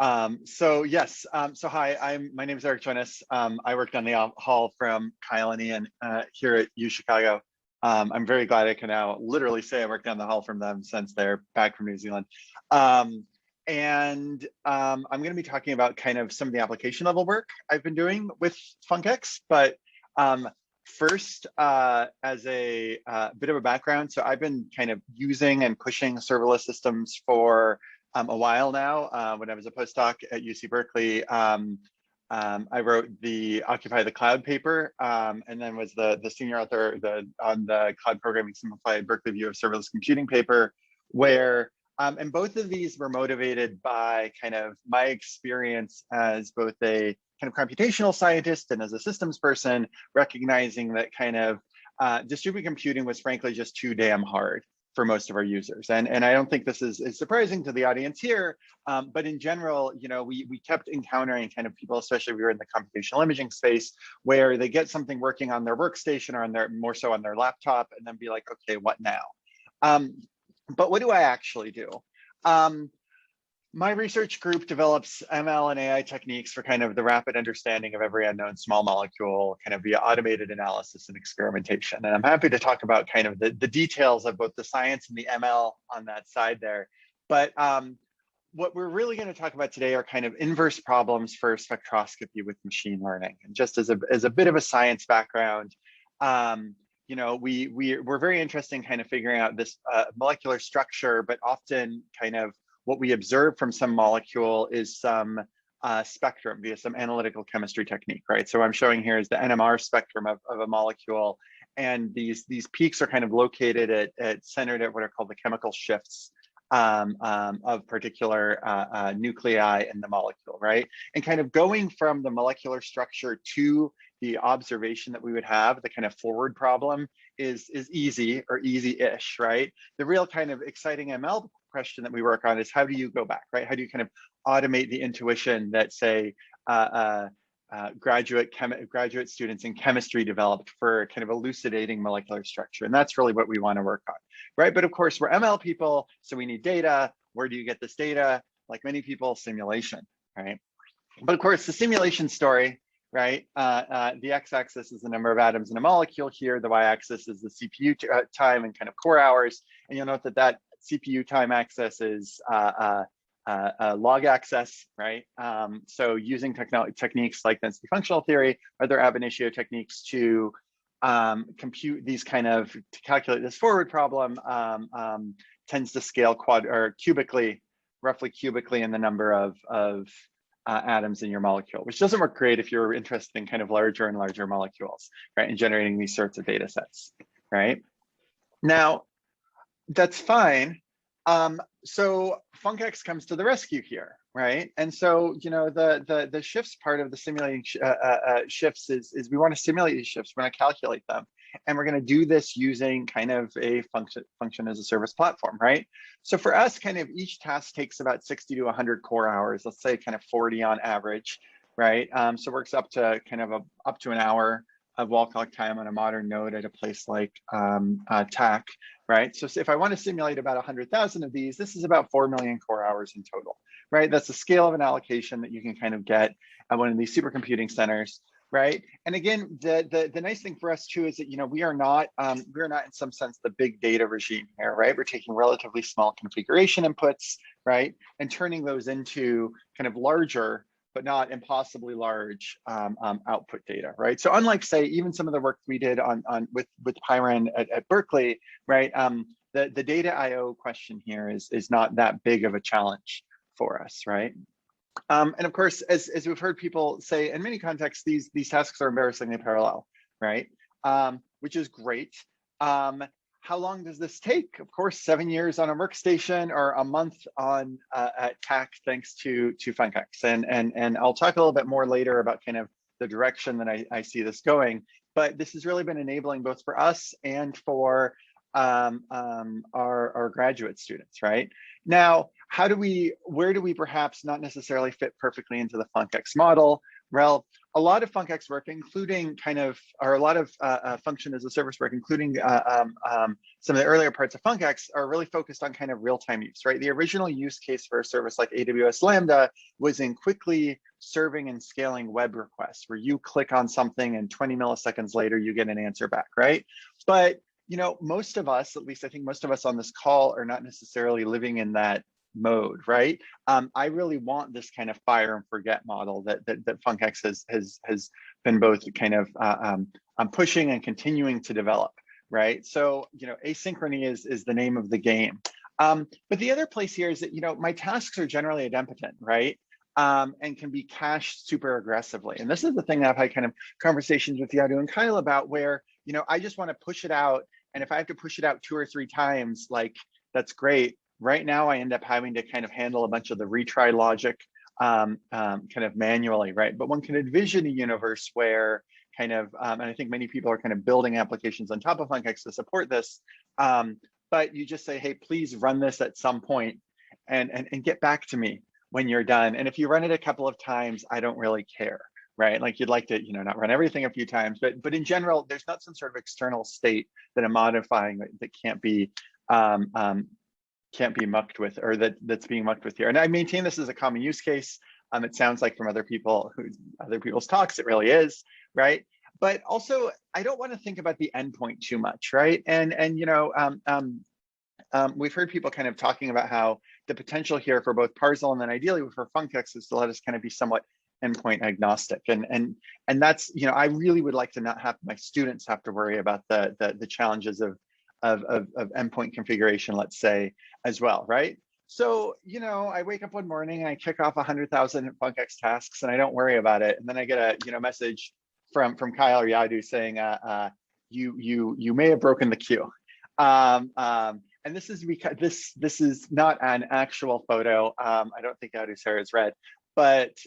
So yes, so hi, my name is Eric Jonas. I worked on the hall from Kyle and Ian here at U Chicago. I'm very glad I can now literally say I worked down the hall from them since they're back from New Zealand. I'm going to be talking about kind of some of the application level work I've been doing with FunkX. But first, as a bit of a background, so I've been kind of using and pushing serverless systems for a while now. When I was a postdoc at UC Berkeley, I wrote the Occupy the Cloud paper, and then was the senior author on the Cloud Programming Simplified Berkeley View of Serverless Computing paper, where, and both of these were motivated by kind of my experience as both a kind of computational scientist and as a systems person, recognizing that kind of distributed computing was frankly just too damn hard for most of our users. And I don't think this is surprising to the audience here, but in general, you know, we kept encountering kind of people, especially if we were in the computational imaging space, where they get something working on their workstation or on their, more so on their laptop, and then be like, okay, what now? But what do I actually do? My research group develops ML and AI techniques for kind of the rapid understanding of every unknown small molecule, kind of via automated analysis and experimentation. And I'm happy to talk about kind of the details of both the science and the ML on that side there. But what we're really going to talk about today are kind of inverse problems for spectroscopy with machine learning. And just as a bit of a science background, you know, we're very interested in kind of figuring out this molecular structure, but often kind of what we observe from some molecule is some spectrum via some analytical chemistry technique, right? So what I'm showing here is the NMR spectrum of a molecule, and these peaks are kind of located centered at what are called the chemical shifts of particular nuclei in the molecule, right? And kind of going from the molecular structure to the observation that we would have, the kind of forward problem is easy or easy-ish, right? The real kind of exciting ML question that we work on is how do you go back, right? How do you kind of automate the intuition that, say, graduate students in chemistry developed for kind of elucidating molecular structure? And that's really what we want to work on, right? But of course, we're ML people, so we need data. Where do you get this data? Like many people, simulation, right? But of course, the simulation story, right? The x-axis is the number of atoms in a molecule here. The y-axis is the CPU time and kind of core hours. And you'll note that CPU time axis is log axis, right? So using techniques like density functional theory, other ab initio techniques to compute these kind of, to calculate this forward problem, tends to scale cubically, roughly cubically in the number of atoms in your molecule, which doesn't work great if you're interested in kind of larger and larger molecules, right? And generating these sorts of data sets, right? Now, that's fine. So FunkX comes to the rescue here, right? And so, you know, the shifts part of the simulating shifts is we want to simulate these shifts, we want to calculate them. And we're going to do this using kind of a function as a service platform, right? So for us, kind of each task takes about 60 to 100 core hours, let's say kind of 40 on average, right? So it works up to kind of up to an hour of wall clock time on a modern node at a place like TAC, right? So if I want to simulate about 100,000 of these, this is about 4 million core hours in total, right? That's the scale of an allocation that you can kind of get at one of these supercomputing centers, right? And again, the nice thing for us too is that, you know, we're not in some sense the big data regime here, right? We're taking relatively small configuration inputs, right? And turning those into kind of larger, but not impossibly large output data, right? So unlike, say, even some of the work we did with Pyron at Berkeley, right? The data IO question here is not that big of a challenge for us, right? And of course, as we've heard people say in many contexts, these tasks are embarrassingly parallel, right? Which is great. How long does this take? Of course, 7 years on a workstation or a month on at TAC, thanks to FunkX. And I'll talk a little bit more later about kind of the direction that I see this going. But this has really been enabling both for us and for our graduate students, right? Now, where do we perhaps not necessarily fit perfectly into the FuncX model? Well, a lot of FuncX work, including or a lot of function as a service work, including some of the earlier parts of FuncX, are really focused on kind of real-time use, right? The original use case for a service like AWS Lambda was in quickly serving and scaling web requests, where you click on something and 20 milliseconds later, you get an answer back, right? But most of us, at least I think most of us on this call, are not necessarily living in that mode, right? I really want this kind of fire and forget model that FuncX has been both kind of pushing and continuing to develop, right? So asynchrony is the name of the game. But the other place here is that my tasks are generally idempotent, right? And can be cached super aggressively. And this is the thing that I've had kind of conversations with Yadu and Kyle about, where I just want to push it out, and if I have to push it out 2 or 3 times, like, that's great. Right now, I end up having to kind of handle a bunch of the retry logic kind of manually, right? But one can envision a universe where and I think many people are kind of building applications on top of FuncX to support this, but you just say, hey, please run this at some point and get back to me when you're done. And if you run it a couple of times, I don't really care, right? Like, you'd like to, not run everything a few times, but in general, there's not some sort of external state that I'm modifying that can't be mucked with, or that's being mucked with here. And I maintain this as a common use case. It sounds like from other people's talks, it really is, right? But also, I don't want to think about the endpoint too much, right? And we've heard people kind of talking about how the potential here for both Parcel and then ideally for FuncX is to let us kind of be somewhat endpoint agnostic. And that's, I really would like to not have my students have to worry about the challenges of endpoint configuration, let's say, as well, right? So, I wake up one morning and I kick off 100,000 FuncX tasks and I don't worry about it. And then I get a message from Kyle or Yadu saying, you may have broken the queue. And this is because this is not an actual photo. I don't think Yadu's hair is red, but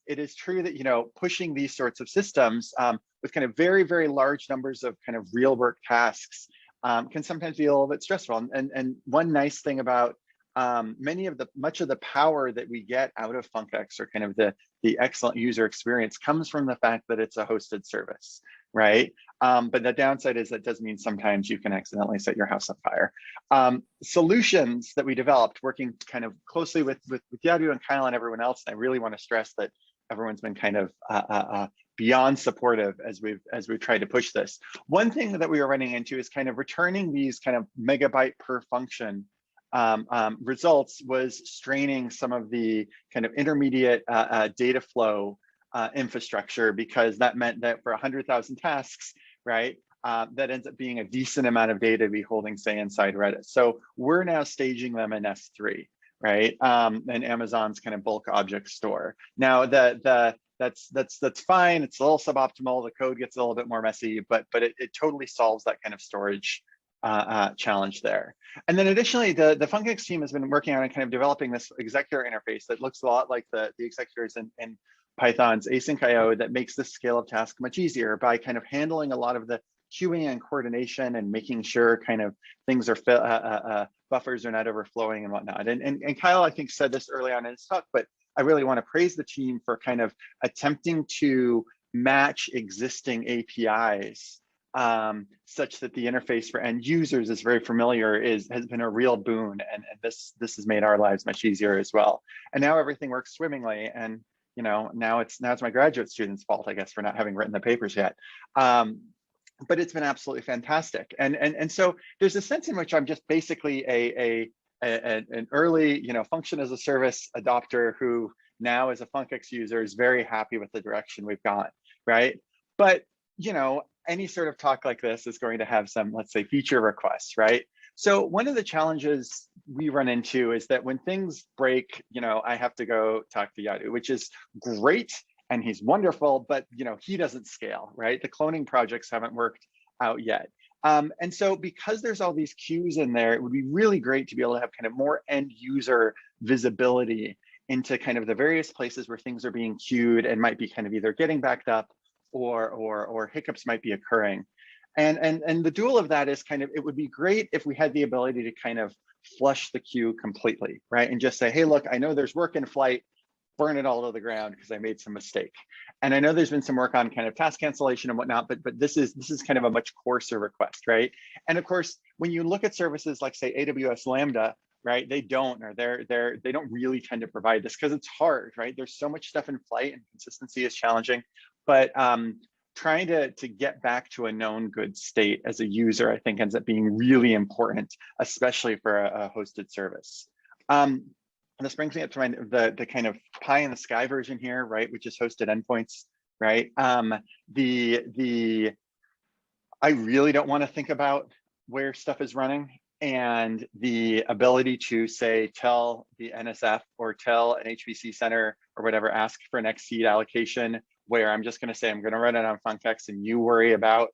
it is true that, pushing these sorts of systems with kind of very, very large numbers of kind of real work tasks can sometimes be a little bit stressful. And one nice thing about much of the power that we get out of FuncX, or kind of the excellent user experience, comes from the fact that it's a hosted service, right? But the downside is that does mean sometimes you can accidentally set your house on fire. Solutions that we developed, working kind of closely with Yadu and Kyle and everyone else, and I really want to stress that everyone's been kind of beyond supportive as we've tried to push this. One thing that we were running into is kind of returning these kind of megabyte per function results was straining some of the kind of intermediate data flow infrastructure, because that meant that for 100,000 tasks, right, that ends up being a decent amount of data to be holding, say, inside Redis. So we're now staging them in S3, right, and Amazon's kind of bulk object store. Now that's fine. It's a little suboptimal. The code gets a little bit more messy, but it totally solves that kind of storage challenge there. And then additionally, the FuncX team has been working on kind of developing this executor interface that looks a lot like the executors in Python's async IO, that makes the scale of task much easier by kind of handling a lot of the queuing and coordination and making sure kind of things are buffers are not overflowing and whatnot. And Kyle, I think, said this early on in his talk, but I really want to praise the team for kind of attempting to match existing APIs such that the interface for end users is very familiar, has been a real boon, and this has made our lives much easier as well. And now everything works swimmingly, and now it's my graduate students' fault, I guess, for not having written the papers yet. But it's been absolutely fantastic, and so there's a sense in which I'm just basically an early function as a service adopter who now, as a FuncX user, is very happy with the direction we've gone, right? But any sort of talk like this is going to have some, let's say, feature requests, right? So one of the challenges we run into is that when things break, I have to go talk to Yadu, which is great, and he's wonderful, but he doesn't scale, right? The cloning projects haven't worked out yet. And so because there's all these queues in there, it would be really great to be able to have kind of more end user visibility into kind of the various places where things are being queued and might be kind of either getting backed up or hiccups might be occurring. And the dual of that is kind of, it would be great if we had the ability to kind of flush the queue completely, right? And just say, hey, look, I know there's work in flight, burn it all to the ground because I made some mistake. And I know there's been some work on kind of task cancellation and whatnot, but this is kind of a much coarser request, right? And of course, when you look at services like say AWS Lambda, right, they don't really tend to provide this because it's hard, right? There's so much stuff in flight and consistency is challenging. But trying to get back to a known good state as a user, I think ends up being really important, especially for a hosted service. And this brings me up to the kind of pie in the sky version here, right, which is hosted endpoints, right? I really don't want to think about where stuff is running, and the ability to say, tell the NSF or tell an HPC center or whatever, ask for an X seed allocation, where I'm just going to say, I'm going to run it on Funkex and you worry about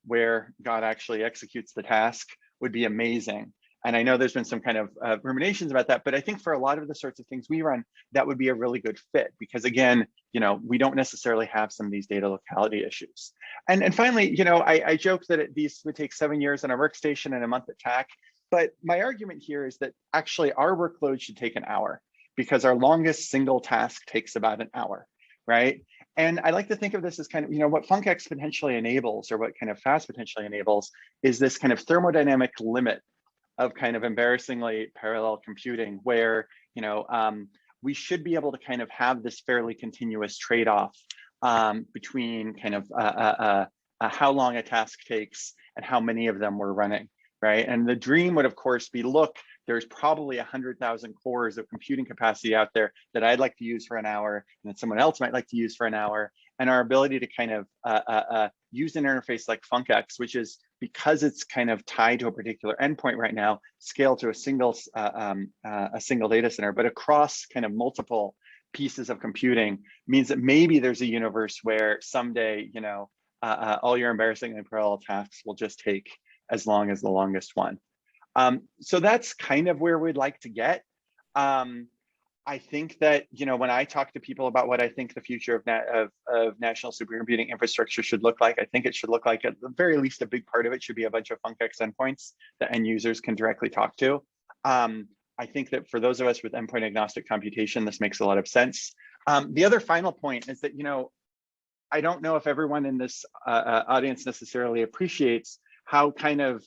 where God actually executes the task, would be amazing. And I know there's been some kind of ruminations about that, but I think for a lot of the sorts of things we run, that would be a really good fit because again, we don't necessarily have some of these data locality issues. And finally, I joke that these would take 7 years on a workstation and a month at TAC, but my argument here is that actually our workload should take an hour because our longest single task takes about an hour, right? And I like to think of this as kind of, what Funkex potentially enables, or what kind of FAST potentially enables, is this kind of thermodynamic limit of kind of embarrassingly parallel computing, where we should be able to kind of have this fairly continuous trade-off between kind of how long a task takes and how many of them we're running, right? And the dream would, of course, be, look, there's probably 100,000 cores of computing capacity out there that I'd like to use for an hour and that someone else might like to use for an hour. And our ability to kind of use an interface like Funkex, which is, because it's kind of tied to a particular endpoint right now, scale to a single data center, but across kind of multiple pieces of computing, means that maybe there's a universe where someday, all your embarrassingly parallel tasks will just take as long as the longest one. So that's kind of where we'd like to get. I think that, when I talk to people about what I think the future of national supercomputing infrastructure should look like, I think it should look like, at the very least, a big part of it should be a bunch of Funkex endpoints that end users can directly talk to. I think that for those of us with endpoint agnostic computation, this makes a lot of sense. The other final point is that, I don't know if everyone in this audience necessarily appreciates how kind of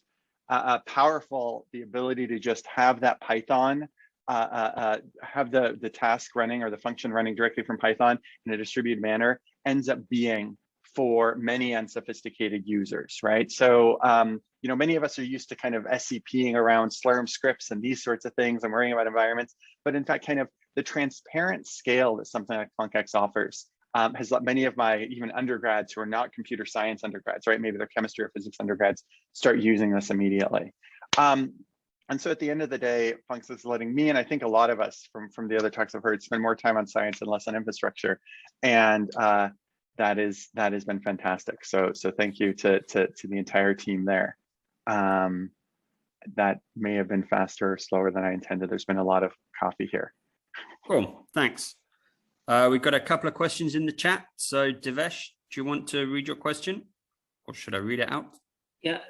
powerful the ability to just have that Python, have the task running or the function running directly from Python in a distributed manner ends up being for many unsophisticated users, right? So, many of us are used to kind of SCPing around Slurm scripts and these sorts of things and worrying about environments, but in fact, kind of the transparent scale that something like Funkex offers has let many of my even undergrads who are not computer science undergrads, right? Maybe they're chemistry or physics undergrads, start using this immediately. And so at the end of the day, Funkex is letting me, and I think a lot of us from the other talks I've heard, spend more time on science and less on infrastructure. And that has been fantastic. So thank you to the entire team there. That may have been faster or slower than I intended. There's been a lot of coffee here. Cool, thanks. We've got a couple of questions in the chat. So Devesh, do you want to read your question, or should I read it out? Yeah,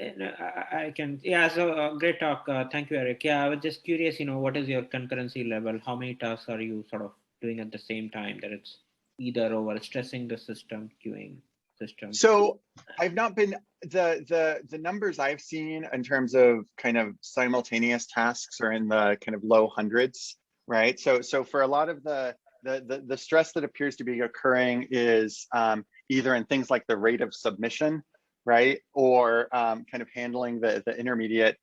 I can. Yeah, so great talk. Thank you, Eric. Yeah, I was just curious, what is your concurrency level? How many tasks are you sort of doing at the same time that it's either over stressing the system, queuing system? So I've not been, the numbers I've seen in terms of kind of simultaneous tasks are in the kind of low hundreds, right? So for a lot of the stress that appears to be occurring is either in things like the rate of submission, right? Or kind of handling the intermediate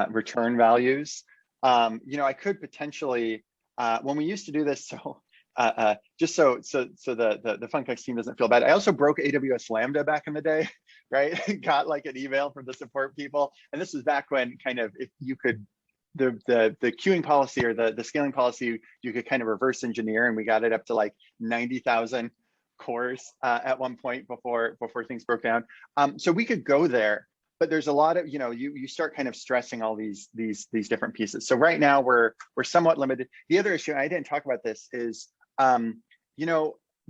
return values. I could potentially, when we used to do this, just so the Funkex team doesn't feel bad, I also broke AWS Lambda back in the day, right? Got like an email from the support people. And this was back when kind of, if you could, the queuing policy or the scaling policy, you could kind of reverse engineer, and we got it up to like 90,000 cores at one point before things broke down. So we could go there, but there's a lot of, you start kind of stressing all these different pieces. So right now we're somewhat limited. The other issue, I didn't talk about this, is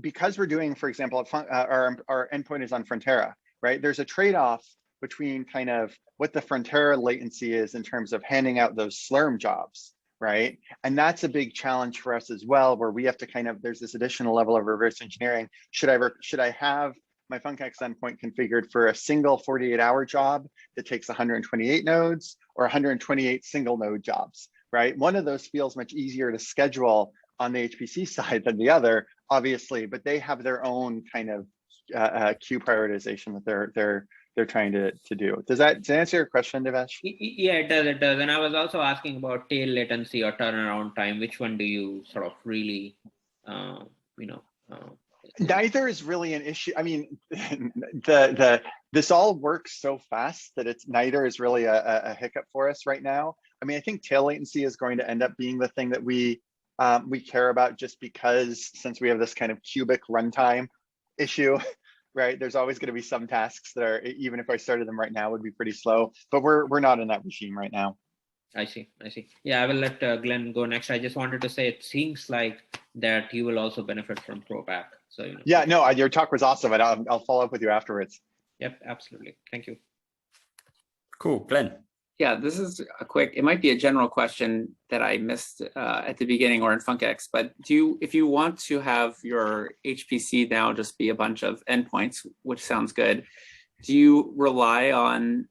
because we're doing, for example, our endpoint is on Frontera, right? There's a trade-off between kind of what the Frontera latency is in terms of handing out those Slurm jobs, right? And that's a big challenge for us as well, where we have to kind of, there's this additional level of reverse engineering. Should I have my FunkX endpoint configured for a single 48-hour job that takes 128 nodes, or 128 single node jobs, right? One of those feels much easier to schedule on the HPC side than the other, obviously, but they have their own kind of queue prioritization that they're trying to do. Does that answer your question, Devesh? Yeah, it does. And I was also asking about tail latency or turnaround time. Which one do you sort of really, Neither is really an issue. I mean, this all works so fast that neither is really a hiccup for us right now. I mean, I think tail latency is going to end up being the thing that we care about, just because since we have this kind of cubic runtime issue, right? There's always going to be some tasks that are, even if I started them right now, would be pretty slow. But we're not in that regime right now. I see. Yeah, I will let Glenn go next. I just wanted to say it seems like that you will also benefit from ProPack. So yeah, no, your talk was awesome, and I'll follow up with you afterwards. Yep, absolutely. Thank you. Cool, Glenn. Yeah, this is a quick, it might be a general question that I missed at the beginning or in FunkX, but if you want to have your HPC now just be a bunch of endpoints, which sounds good, do you rely on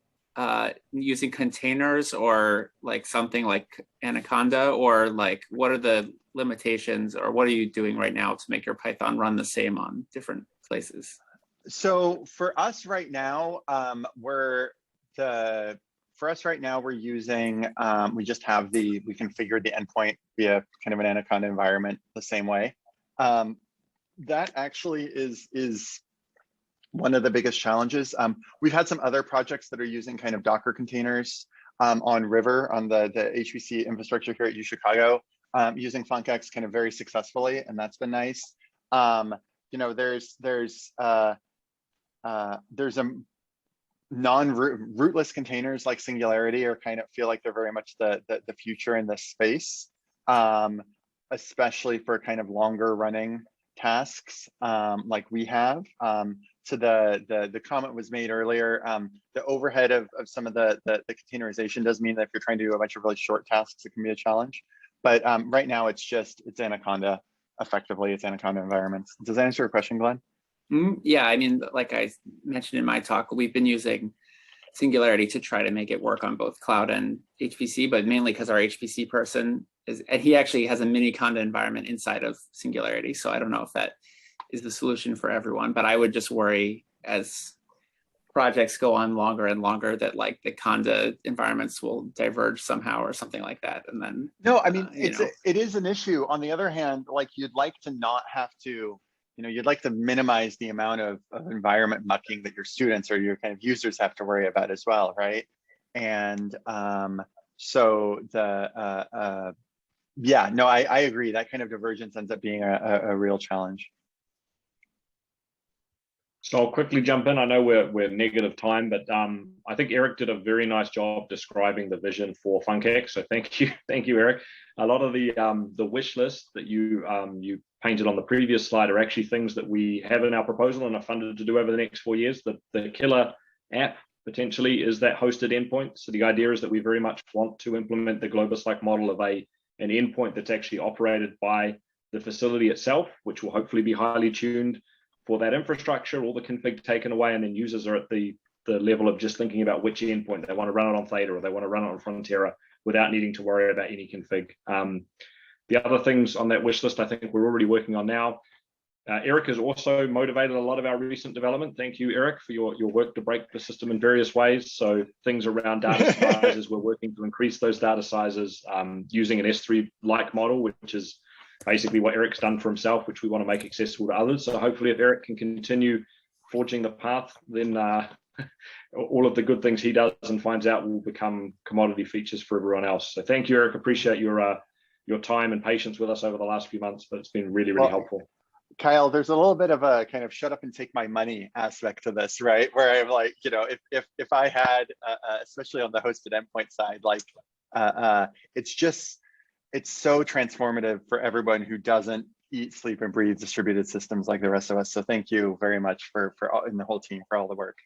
using containers or like something like Anaconda, or like what are the limitations, or what are you doing right now to make your Python run the same on different places? So for us right now, we're using, we just have we configured the endpoint via kind of an Anaconda environment the same way. That actually is one of the biggest challenges. We've had some other projects that are using kind of Docker containers on River, on the HPC infrastructure here at UChicago, using FunkX kind of very successfully, and that's been nice. There's a non-rootless containers like Singularity are kind of feel like they're very much the future in this space, especially for kind of longer running tasks like we have. So the comment was made earlier, the overhead of some of the containerization does mean that if you're trying to do a bunch of really short tasks, it can be a challenge. But right now it's Anaconda, effectively, it's Anaconda environments. Does that answer your question, Glenn? Yeah, I mean, like I mentioned in my talk, we've been using Singularity to try to make it work on both cloud and HPC, but mainly because our HPC person and he actually has a mini Conda environment inside of Singularity. So I don't know if that is the solution for everyone, but I would just worry as projects go on longer and longer that like the Conda environments will diverge somehow or something like that. And then no, I mean, it is an issue. On the other hand, like you'd like to not have to, you'd like to minimize the amount of environment mucking that your students or your kind of users have to worry about as well, right? And so yeah, no, I agree. That kind of divergence ends up being a real challenge. So I'll quickly jump in. I know we're negative time, but I think Eric did a very nice job describing the vision for FunkX. So thank you, Eric. A lot of the wish list that you painted on the previous slide are actually things that we have in our proposal and are funded to do over the next 4 years. The killer app potentially is that hosted endpoint. So the idea is that we very much want to implement the Globus-like model of an endpoint that's actually operated by the facility itself, which will hopefully be highly tuned for that infrastructure, all the config taken away, and then users are at the level of just thinking about which endpoint they want to run it on Theta or they want to run it on Frontera without needing to worry about any config. The other things on that wish list, I think we're already working on now. Eric has also motivated a lot of our recent development. Thank you, Eric, for your work to break the system in various ways. So things around data sizes, we're working to increase those data sizes using an S3-like model, which is basically what Eric's done for himself, which we want to make accessible to others. So hopefully if Eric can continue forging the path, then all of the good things he does and finds out will become commodity features for everyone else. So thank you, Eric. Appreciate your time and patience with us over the last few months, but it's been really, really helpful. Kyle, there's a little bit of a kind of shut up and take my money aspect to this, right? Where I'm like, if I had, especially on the hosted endpoint side, like it's so transformative for everyone who doesn't eat, sleep, and breathe distributed systems like the rest of us. So thank you very much for and the whole team for all the work.